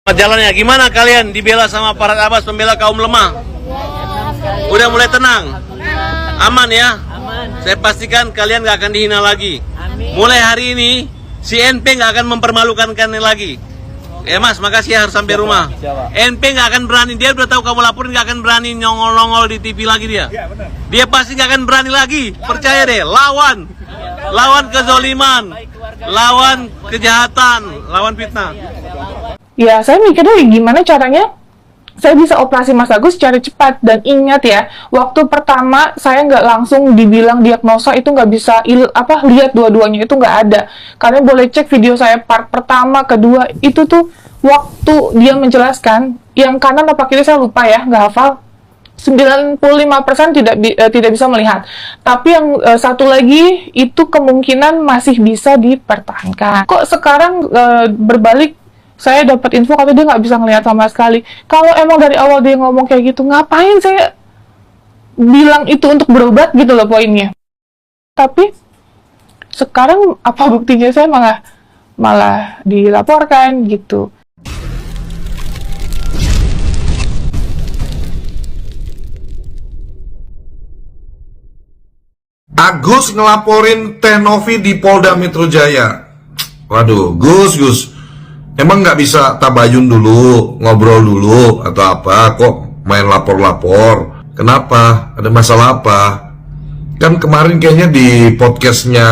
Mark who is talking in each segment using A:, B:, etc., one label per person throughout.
A: Jalannya gimana kalian dibela sama aparat Abbas pembela kaum lemah? Udah mulai tenang? Aman ya? Saya pastikan kalian gak akan dihina lagi. Mulai hari ini si NP gak akan mempermalukan kalian lagi. Mas, makasih ya, harus sampai rumah. NP gak akan berani, dia udah tahu kamu laporin, gak akan berani nyongol-nongol di TV lagi dia. Dia pasti gak akan berani lagi. Percaya deh, lawan kezoliman, lawan kejahatan, lawan fitnah.
B: Ya, saya mikirnya gimana caranya saya bisa operasi Mas Agus secara cepat. Dan ingat ya, waktu pertama saya nggak langsung dibilang diagnosa, itu nggak bisa lihat dua-duanya, itu nggak ada. Kalian boleh cek video saya part pertama, kedua, itu tuh waktu dia menjelaskan, yang kanan apa kiri saya lupa ya, nggak hafal. 95% tidak bisa melihat. Tapi yang satu lagi itu kemungkinan masih bisa dipertahankan. Kok sekarang berbalik, saya dapat info katanya dia nggak bisa ngelihat sama sekali. Kalau emang dari awal dia ngomong kayak gitu, ngapain saya bilang itu untuk berobat gitu loh poinnya. Tapi sekarang apa buktinya, saya malah dilaporkan gitu.
C: Agus ngelaporin Teh Novi di Polda Metro Jaya. Waduh, Gus. Emang nggak bisa tabayun dulu, ngobrol dulu, atau apa? Kok main lapor-lapor? Kenapa? Ada masalah apa? Kan kemarin kayaknya di podcastnya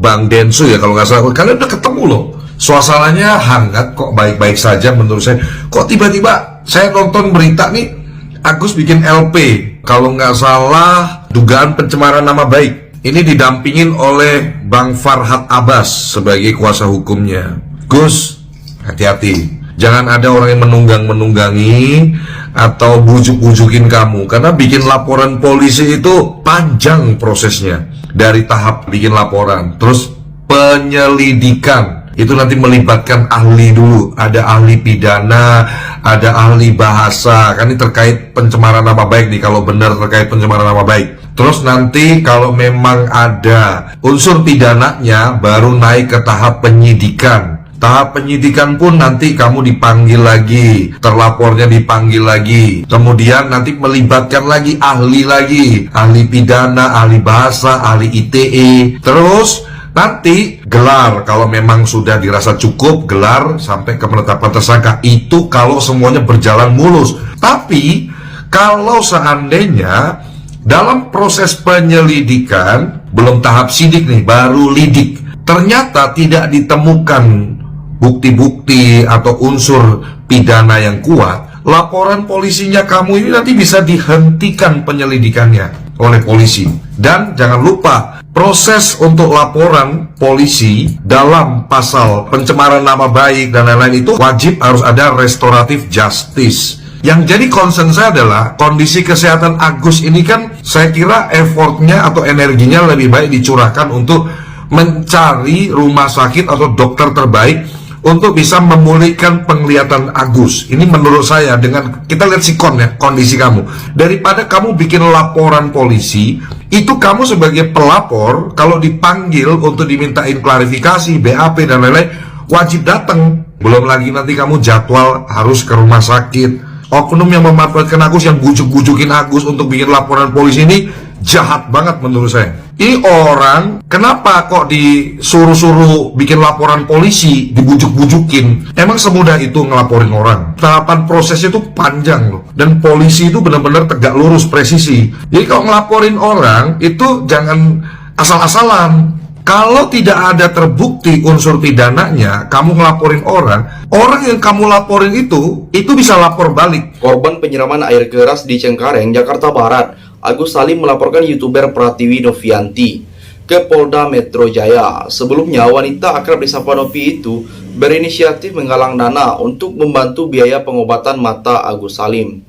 C: Bang Densu ya, kalau nggak salah. Kalian udah ketemu loh. Suasananya hangat kok, baik-baik saja menurut saya. Kok tiba-tiba saya nonton berita nih, Agus bikin LP. Kalau nggak salah, dugaan pencemaran nama baik. Ini didampingin oleh Bang Farhad Abbas sebagai kuasa hukumnya. Gus, hati-hati, jangan ada orang yang menunggangi atau bujuk-bujukin kamu, karena bikin laporan polisi itu panjang prosesnya. Dari tahap bikin laporan, terus penyelidikan, itu nanti melibatkan ahli dulu. Ada ahli pidana, ada ahli bahasa, kan ini terkait pencemaran nama baik nih, kalau benar terkait pencemaran nama baik. Terus nanti kalau memang ada unsur pidananya, baru naik ke tahap penyidikan. Tahap penyidikan pun nanti kamu dipanggil lagi, terlapornya dipanggil lagi, kemudian nanti melibatkan lagi, ahli pidana, ahli bahasa, ahli ITE, terus nanti gelar kalau memang sudah dirasa cukup, gelar sampai ke penetapan tersangka. Itu kalau semuanya berjalan mulus. Tapi kalau seandainya dalam proses penyelidikan, belum tahap sidik nih, baru lidik, ternyata tidak ditemukan bukti-bukti atau unsur pidana yang kuat, laporan polisinya kamu ini nanti bisa dihentikan penyelidikannya oleh polisi. Dan jangan lupa, proses untuk laporan polisi dalam pasal pencemaran nama baik dan lain-lain itu wajib harus ada restoratif justice. Yang jadi concern saya adalah kondisi kesehatan Agus ini, kan saya kira effortnya atau energinya lebih baik dicurahkan untuk mencari rumah sakit atau dokter terbaik untuk bisa memulihkan penglihatan Agus. Ini menurut saya, dengan kita lihat sikon ya, kondisi kamu, daripada kamu bikin laporan polisi, itu kamu sebagai pelapor kalau dipanggil untuk dimintain klarifikasi, BAP dan lain-lain, wajib datang. Belum lagi nanti kamu jadwal harus ke rumah sakit. Oknum yang memanfaatkan Agus, yang bujuk-bujukin Agus untuk bikin laporan polisi, ini jahat banget menurut saya. Ini orang kenapa kok disuruh-suruh bikin laporan polisi, dibujuk-bujukin? Emang semudah itu ngelaporin orang? Tahapan prosesnya itu panjang loh. Dan polisi itu benar-benar tegak lurus, presisi. Jadi kalau ngelaporin orang itu jangan asal-asalan. Kalau tidak ada terbukti unsur pidananya, kamu ngelaporin orang yang kamu laporin itu bisa lapor balik.
D: Korban penyiraman air keras di Cengkareng, Jakarta Barat, Agus Salim melaporkan YouTuber Pratiwi Novianti ke Polda Metro Jaya. Sebelumnya, wanita akrab disapa Novi itu berinisiatif menggalang dana untuk membantu biaya pengobatan mata Agus Salim.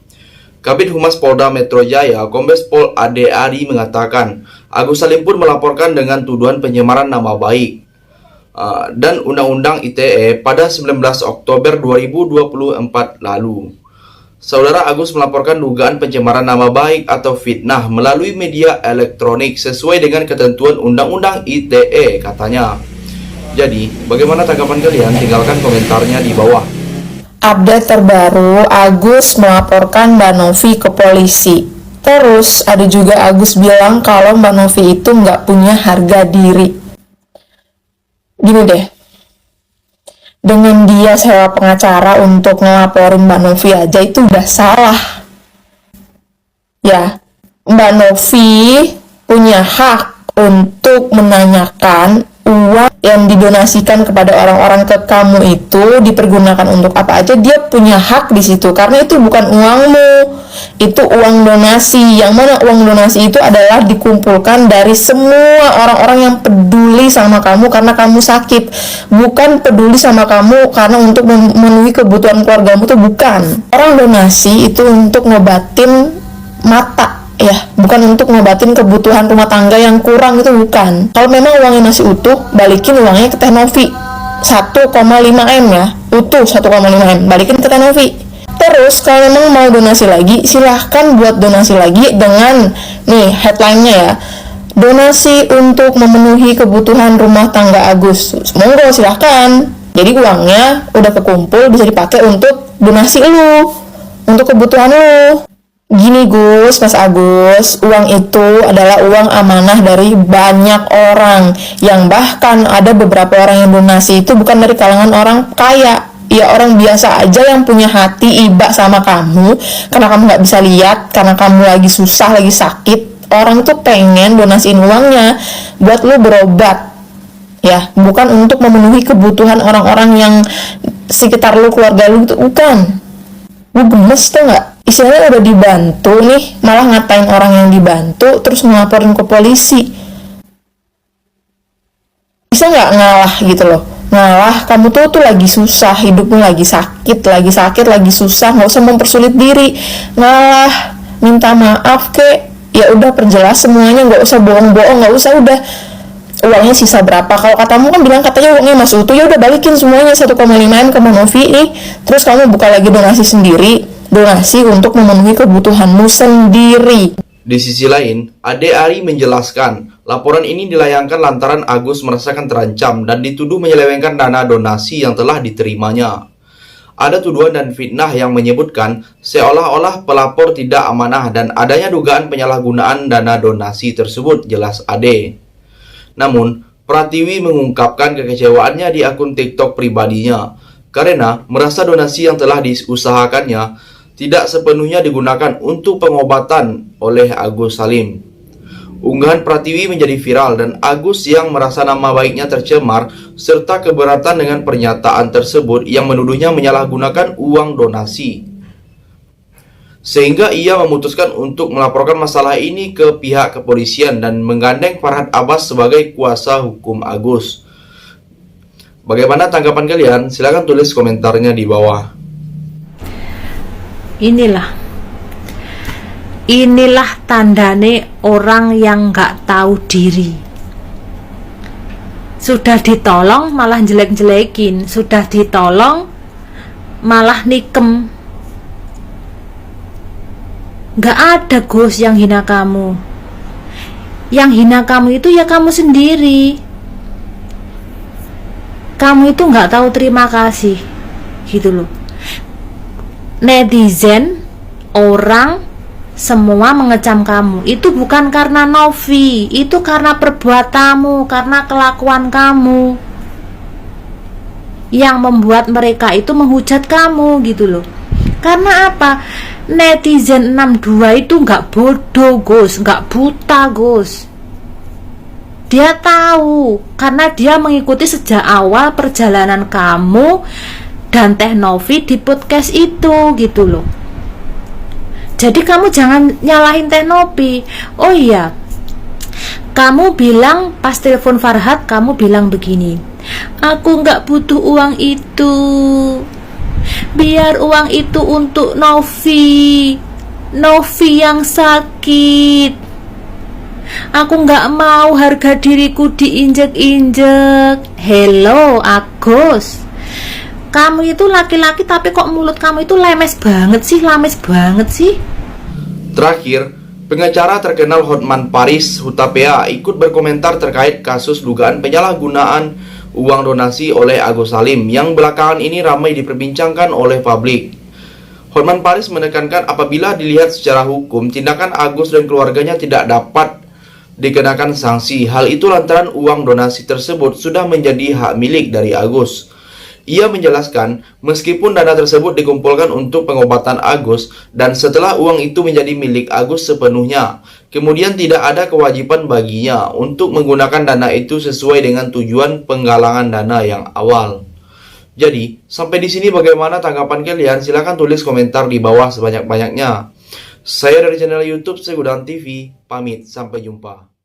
D: Kabid Humas Polda Metro Jaya, Kombes Pol Ade Ari mengatakan, Agus Salim pun melaporkan dengan tuduhan pencemaran nama baik dan Undang-Undang ITE pada 19 Oktober 2024 lalu. Saudara Agus melaporkan dugaan pencemaran nama baik atau fitnah melalui media elektronik sesuai dengan ketentuan Undang-Undang ITE, katanya. Jadi, bagaimana tanggapan kalian? Tinggalkan komentarnya di bawah.
E: update terbaru, Agus melaporkan Mbak Novi ke polisi. Terus ada juga Agus bilang kalau Mbak Novi itu nggak punya harga diri. Gini deh, dengan dia sewa pengacara untuk ngelaporin Mbak Novi aja itu udah salah. Ya, Mbak Novi punya hak untuk menanyakan uang yang didonasikan kepada orang-orang ke kamu itu dipergunakan untuk apa aja. Dia punya hak di situ karena itu bukan uangmu, itu uang donasi. Yang mana uang donasi itu adalah dikumpulkan dari semua orang-orang yang peduli sama kamu karena kamu sakit, bukan peduli sama kamu karena untuk memenuhi kebutuhan keluargamu. Tuh bukan. Orang donasi itu untuk ngobatin mata, ya, bukan untuk ngobatin kebutuhan rumah tangga yang kurang, itu bukan. Kalau memang uangnya masih utuh, balikin uangnya ke Teh Novi 1,5 M ya, utuh 1,5 M, balikin ke Teh Novi. Terus kalau memang mau donasi lagi, silahkan buat donasi lagi dengan nih headline-nya ya, donasi untuk memenuhi kebutuhan rumah tangga Agus. Monggo silahkan. Jadi uangnya udah kekumpul, bisa dipakai untuk donasi lu, untuk kebutuhan lu. Gini Gus, Mas Agus, uang itu adalah uang amanah dari banyak orang, yang bahkan ada beberapa orang yang donasi itu bukan dari kalangan orang kaya, ya orang biasa aja yang punya hati iba sama kamu, karena kamu nggak bisa lihat, karena kamu lagi susah, lagi sakit, orang tuh pengen donasiin uangnya buat lu berobat, ya, bukan untuk memenuhi kebutuhan orang-orang yang sekitar lu, keluarga lu, itu bukan. Lu gemes tuh nggak? Istilahnya udah dibantu nih, malah ngatain orang yang dibantu, terus ngelaporin ke polisi. Bisa nggak ngalah gitu loh? Ngalah, kamu tuh lagi susah, hidupmu lagi sakit, lagi susah, nggak usah mempersulit diri. Ngalah, minta maaf kek, ya udah perjelas semuanya, nggak usah bohong-bohong, nggak usah udah uangnya sisa berapa. Kalau katamu kan bilang katanya uangnya masih utuh, ya udah balikin semuanya 1,5 M ke Novi nih. Terus kamu buka lagi donasi sendiri. Donasi untuk memenuhi kebutuhanmu sendiri.
D: Di sisi lain, Ade Ari menjelaskan, laporan ini dilayangkan lantaran Agus merasakan terancam dan dituduh menyelewengkan dana donasi yang telah diterimanya. Ada tuduhan dan fitnah yang menyebutkan seolah-olah pelapor tidak amanah dan adanya dugaan penyalahgunaan dana donasi tersebut, jelas Ade. Namun, Pratiwi mengungkapkan kekecewaannya di akun TikTok pribadinya karena merasa donasi yang telah diusahakannya tidak sepenuhnya digunakan untuk pengobatan oleh Agus Salim. Unggahan Pratiwi menjadi viral dan Agus yang merasa nama baiknya tercemar serta keberatan dengan pernyataan tersebut yang menuduhnya menyalahgunakan uang donasi. Sehingga ia memutuskan untuk melaporkan masalah ini ke pihak kepolisian dan menggandeng Farhad Abbas sebagai kuasa hukum Agus. Bagaimana tanggapan kalian? Silahkan tulis komentarnya di bawah.
F: Inilah tandane orang yang gak tahu diri. Sudah ditolong malah jelek-jelekin, sudah ditolong malah nikem. Gak ada Gus yang hina kamu. Yang hina kamu itu ya kamu sendiri. Kamu itu gak tahu terima kasih, gitu loh. Netizen, orang, semua mengecam kamu. Itu bukan karena Novi, itu karena perbuatanmu, karena kelakuan kamu yang membuat mereka itu menghujat kamu, gitu loh. Karena apa? Netizen 62 itu nggak bodoh Gus, nggak buta Gus. Dia tahu karena dia mengikuti sejak awal perjalanan kamu dan Teh Novi di podcast itu, gitu loh. Jadi kamu jangan nyalahin Teh Novi. Oh iya, kamu bilang pas telepon Farhad, kamu bilang begini, aku nggak butuh uang itu, biar uang itu untuk Novi yang sakit. Aku nggak mau harga diriku diinjek-injek. Hello Agus, kamu itu laki-laki tapi kok mulut kamu itu lames banget sih.
D: Terakhir, pengacara terkenal Hotman Paris Hutapea ikut berkomentar terkait kasus dugaan penyalahgunaan uang donasi oleh Agus Salim yang belakangan ini ramai diperbincangkan oleh publik. Hotman Paris menekankan apabila dilihat secara hukum, tindakan Agus dan keluarganya tidak dapat dikenakan sanksi. Hal itu lantaran uang donasi tersebut sudah menjadi hak milik dari Agus. Ia menjelaskan, meskipun dana tersebut dikumpulkan untuk pengobatan Agus dan setelah uang itu menjadi milik Agus sepenuhnya, kemudian tidak ada kewajiban baginya untuk menggunakan dana itu sesuai dengan tujuan penggalangan dana yang awal. Jadi, sampai di sini bagaimana tanggapan kalian? Silahkan tulis komentar di bawah sebanyak-banyaknya. Saya dari channel YouTube Segudan TV, pamit, sampai jumpa.